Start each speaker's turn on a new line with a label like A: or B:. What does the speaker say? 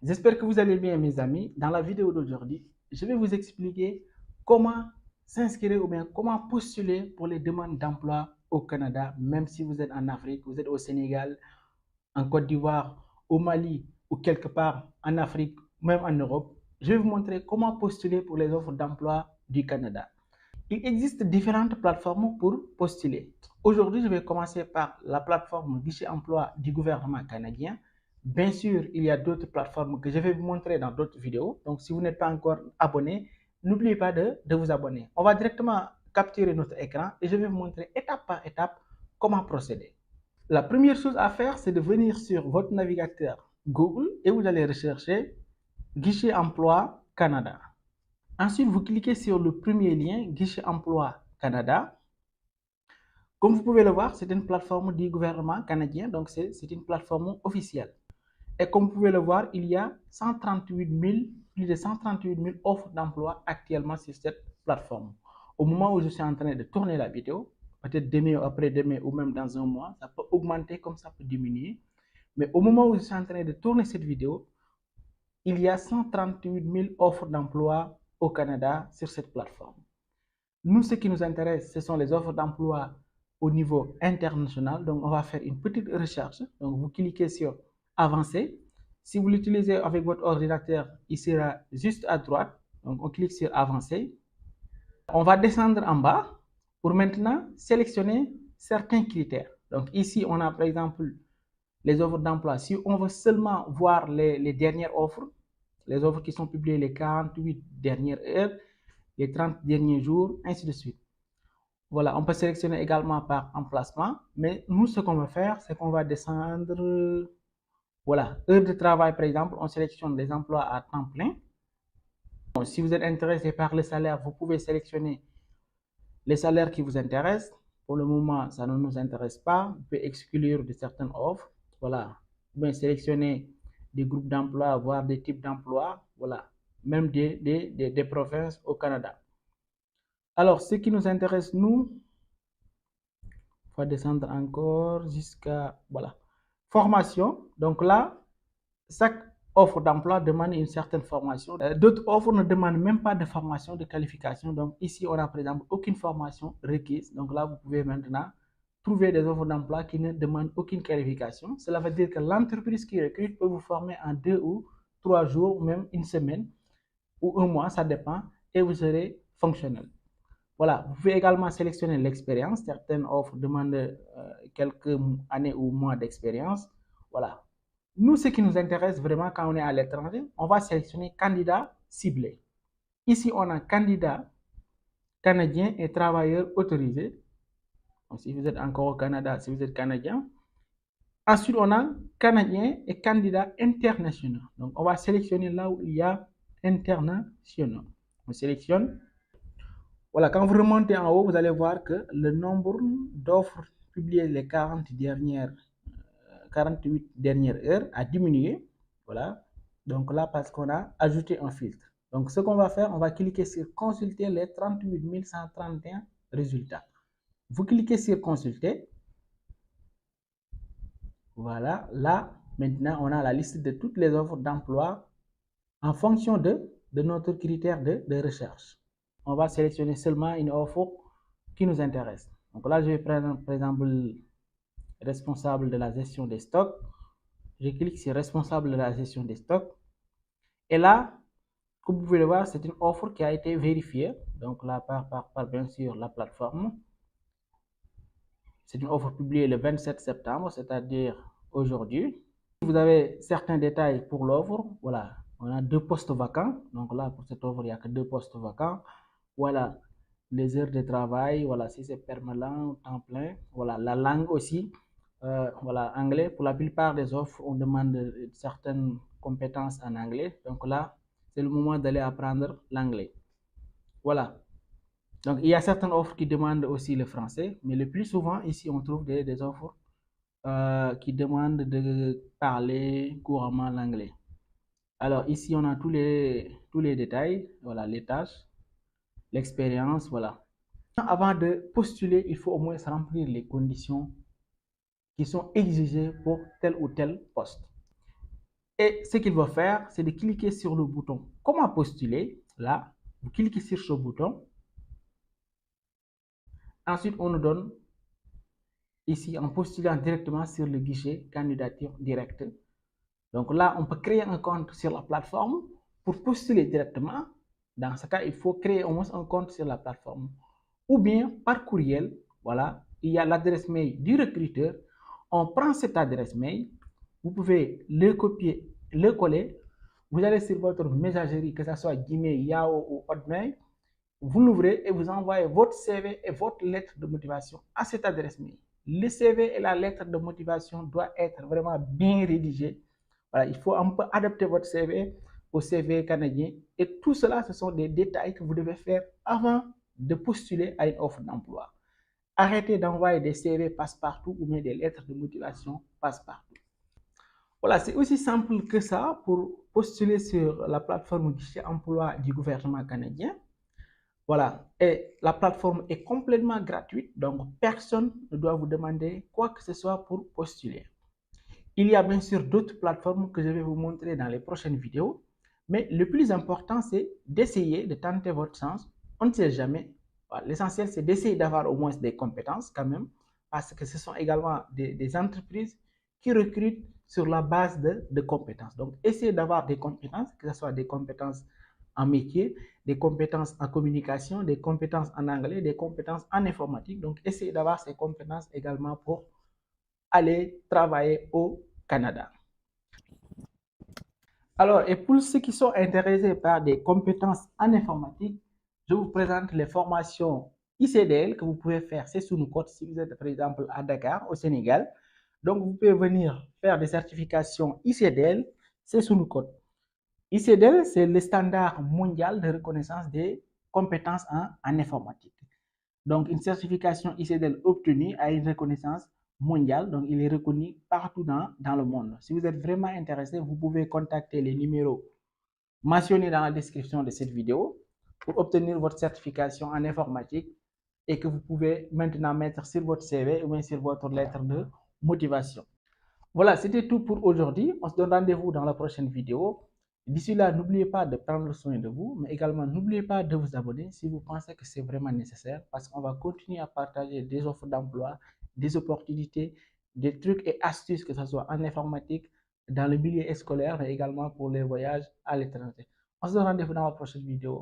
A: J'espère que vous allez bien, mes amis. Dans la vidéo d'aujourd'hui, je vais vous expliquer comment s'inscrire ou bien comment postuler pour les demandes d'emploi au Canada, même si vous êtes en Afrique, vous êtes au Sénégal, en Côte d'Ivoire, au Mali ou quelque part en Afrique, même en Europe. Je vais vous montrer comment postuler pour les offres d'emploi du Canada. Il existe différentes plateformes pour postuler. Aujourd'hui, je vais commencer par la plateforme Guichet Emploi du gouvernement canadien. Bien sûr, il y a d'autres plateformes que je vais vous montrer dans d'autres vidéos. Donc, si vous n'êtes pas encore abonné, n'oubliez pas de vous abonner. On va directement capturer notre écran et je vais vous montrer étape par étape comment procéder. La première chose à faire, c'est de venir sur votre navigateur Google et vous allez rechercher Guichet Emploi Canada. Ensuite, vous cliquez sur le premier lien, Guichet Emploi Canada. Comme vous pouvez le voir, c'est une plateforme du gouvernement canadien, donc c'est une plateforme officielle. Et comme vous pouvez le voir, il y a plus de 138 000 offres d'emploi actuellement sur cette plateforme. Au moment où je suis en train de tourner la vidéo, peut-être demain ou après-demain ou même dans un mois, ça peut augmenter comme ça peut diminuer. Mais au moment où je suis en train de tourner cette vidéo, il y a 138 000 offres d'emploi au Canada sur cette plateforme. Nous, ce qui nous intéresse, ce sont les offres d'emploi au niveau international. Donc, on va faire une petite recherche. Donc, vous cliquez sur Avancer. Si vous l'utilisez avec votre ordinateur, il sera juste à droite. Donc, on clique sur Avancer. On va descendre en bas pour maintenant sélectionner certains critères. Donc, ici, on a par exemple les offres d'emploi. Si on veut seulement voir les dernières offres, les offres qui sont publiées les 48 dernières heures, les 30 derniers jours, ainsi de suite. Voilà, on peut sélectionner également par emplacement, mais nous, ce qu'on va faire, c'est qu'on va descendre, voilà, heure de travail, par exemple, on sélectionne les emplois à temps plein. Bon, si vous êtes intéressé par le salaire, vous pouvez sélectionner les salaires qui vous intéressent. Pour le moment, ça ne nous intéresse pas. Vous pouvez exclure de certaines offres. Voilà, vous pouvez sélectionner des groupes d'emplois, voire des types d'emplois, voilà, même des provinces au Canada. Alors, ce qui nous intéresse, nous, on va descendre encore jusqu'à, voilà, formation. Donc là, chaque offre d'emploi demande une certaine formation. D'autres offres ne demandent même pas de formation, de qualification. Donc ici, on a par exemple aucune formation requise. Donc là, vous pouvez maintenant trouver des offres d'emploi qui ne demandent aucune qualification. Cela veut dire que l'entreprise qui recrute peut vous former en 2 ou 3 jours, même une semaine ou un mois, ça dépend, et vous serez fonctionnel. Voilà, vous pouvez également sélectionner l'expérience. Certaines offres demandent quelques années ou mois d'expérience. Voilà. Nous, ce qui nous intéresse vraiment quand on est à l'étranger, on va sélectionner candidat ciblé. Ici, on a candidat canadien et travailleur autorisé. Donc, si vous êtes encore au Canada, si vous êtes canadien. Ensuite, on a canadien et candidat international. Donc, on va sélectionner là où il y a international. On sélectionne. Voilà, quand vous remontez en haut, vous allez voir que le nombre d'offres publiées les 48 dernières heures a diminué. Voilà. Donc là, parce qu'on a ajouté un filtre. Donc, ce qu'on va faire, on va cliquer sur consulter les 38 131 résultats. Vous cliquez sur consulter. Voilà. Là, maintenant, on a la liste de toutes les offres d'emploi en fonction de notre critère de recherche. On va sélectionner seulement une offre qui nous intéresse. Donc là, je vais prendre par exemple responsable de la gestion des stocks. Je clique sur responsable de la gestion des stocks. Et là, comme vous pouvez le voir, c'est une offre qui a été vérifiée. Donc là, par bien sûr la plateforme. C'est une offre publiée le 27 septembre, c'est-à-dire aujourd'hui. Vous avez certains détails pour l'offre. Voilà, on a 2 postes vacants. Donc là, pour cette offre, il n'y a que 2 postes vacants. Voilà, les heures de travail, voilà, si c'est permanent, temps plein, voilà, la langue aussi, voilà, anglais. Pour la plupart des offres, on demande certaines compétences en anglais. Donc là, c'est le moment d'aller apprendre l'anglais. Voilà. Donc, il y a certaines offres qui demandent aussi le français, mais le plus souvent, ici, on trouve des offres qui demandent de parler couramment l'anglais. Alors, ici, on a tous les détails, voilà, les tâches, l'expérience, voilà. Avant de postuler, il faut au moins remplir les conditions qui sont exigées pour tel ou tel poste. Et ce qu'il va faire, c'est de cliquer sur le bouton « Comment postuler ?» Là, vous cliquez sur ce bouton. Ensuite, on nous donne ici en postulant directement sur le guichet candidature directe. Donc là, on peut créer un compte sur la plateforme pour postuler directement. Dans ce cas, il faut créer au moins un compte sur la plateforme. Ou bien par courriel, voilà, il y a l'adresse mail du recruteur. On prend cette adresse mail, vous pouvez le copier, le coller. Vous allez sur votre messagerie, que ce soit Gmail, Yahoo ou Hotmail. Vous l'ouvrez et vous envoyez votre CV et votre lettre de motivation à cette adresse mail. Le CV et la lettre de motivation doivent être vraiment bien rédigés. Voilà, il faut un peu adapter votre CV au CV canadien. Et tout cela, ce sont des détails que vous devez faire avant de postuler à une offre d'emploi. Arrêtez d'envoyer des CV passe-partout ou bien des lettres de motivation passe-partout. Voilà, c'est aussi simple que ça pour postuler sur la plateforme guichet emploi du gouvernement canadien. Voilà, et la plateforme est complètement gratuite, donc personne ne doit vous demander quoi que ce soit pour postuler. Il y a bien sûr d'autres plateformes que je vais vous montrer dans les prochaines vidéos, mais le plus important, c'est d'essayer de tenter votre chance. On ne sait jamais. Voilà, l'essentiel, c'est d'essayer d'avoir au moins des compétences quand même, parce que ce sont également des entreprises qui recrutent sur la base de compétences. Donc, essayez d'avoir des compétences, que ce soit des compétences en métier, des compétences en communication, des compétences en anglais, des compétences en informatique. Donc, essayez d'avoir ces compétences également pour aller travailler au Canada. Alors, et pour ceux qui sont intéressés par des compétences en informatique, je vous présente les formations ICDL que vous pouvez faire. C'est sous nos codes si vous êtes par exemple à Dakar, au Sénégal. Donc, vous pouvez venir faire des certifications ICDL, c'est sous nos codes. ICDL, c'est le standard mondial de reconnaissance des compétences en informatique. Donc, une certification ICDL obtenue a une reconnaissance mondiale, donc il est reconnu partout dans le monde. Si vous êtes vraiment intéressé, vous pouvez contacter les numéros mentionnés dans la description de cette vidéo pour obtenir votre certification en informatique et que vous pouvez maintenant mettre sur votre CV ou bien sur votre lettre de motivation. Voilà, c'était tout pour aujourd'hui. On se donne rendez-vous dans la prochaine vidéo. D'ici là, n'oubliez pas de prendre soin de vous, mais également n'oubliez pas de vous abonner si vous pensez que c'est vraiment nécessaire parce qu'on va continuer à partager des offres d'emploi, des opportunités, des trucs et astuces, que ce soit en informatique, dans le milieu scolaire, mais également pour les voyages à l'étranger. On se donne rendez-vous dans la prochaine vidéo.